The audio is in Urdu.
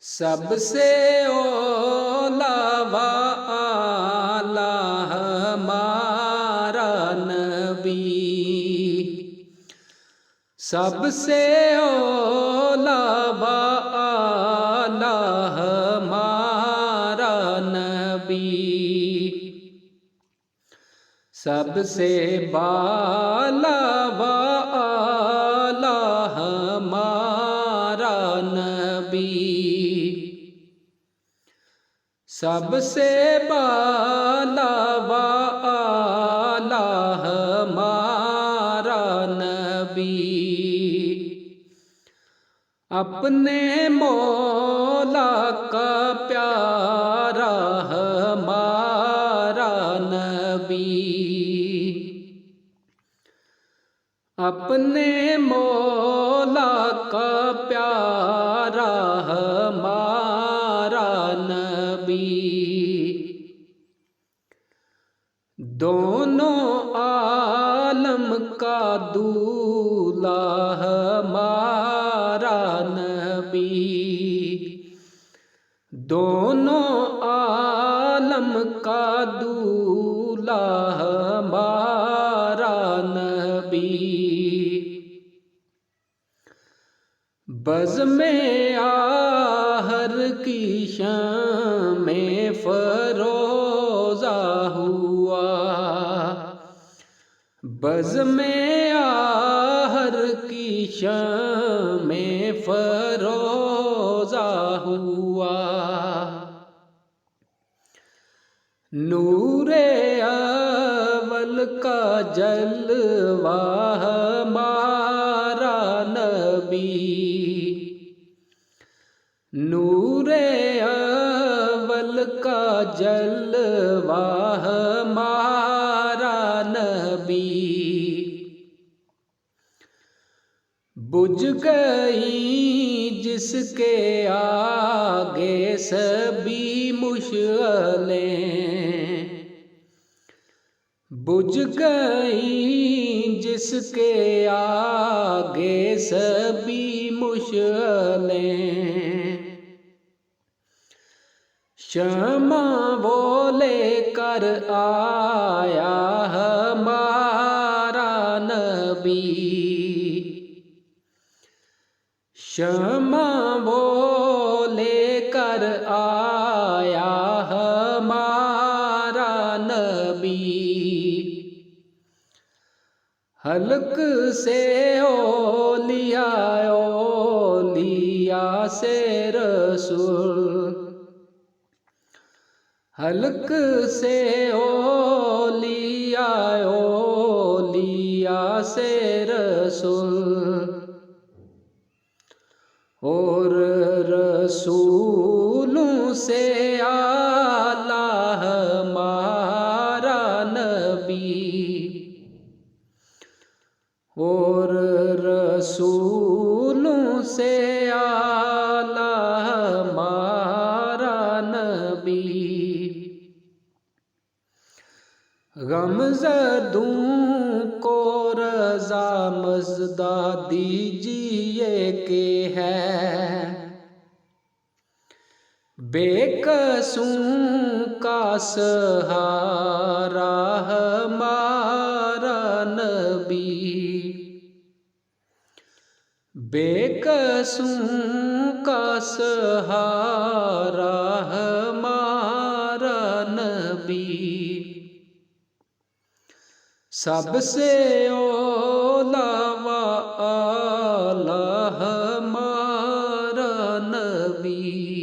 سب سے اولا و اعلی ہمارا نبی، سب سے اولا و اعلی ہمارا نبی، سب سے بالا و اعلی ہمارا نبی، سب سے بالا و اعلی ہمارا نبی، اپنے مولا کا پیارا ہمارا نبی، اپنے مولا کا پیارا ہمارا نبی، دونوں عالم کا دولہا ہمارا نبی، دونوں عالم کا دولہا ہمارا نبی، بزم آہر کی شمع فروزہ ہوا، بزم آہر کی شمع فروزہ ہوا، نور اول کا جلوہ ہمارا نبی، نور اول کا جلوہ ہمارا نبی، بجھ گئی جس کے آگے سبھی مشعلیں، بجھ گئی جس کے آگے سبھی مشعلیں، شمع وہ لے کر آیا ہمارا نبی، شمع وہ لے کر آیا ہمارا نبی، حلق سے اولیاء اولیاء سے رسول، حلق سے اولیاء اولیاء سے رسول، اور رسولوں سے اعلیٰ ہمارا نبی، اور رسولوں سے اعلیٰ ہمارا نبی، غم زدوں کو رضا مزدہ دیجیے کہ ہے، بے کسوں کا سہارا ہمارا نبی، بے کسوں کا سہارا ہمارا نبی، سب سے اولا و اعلی ہمارا نبی۔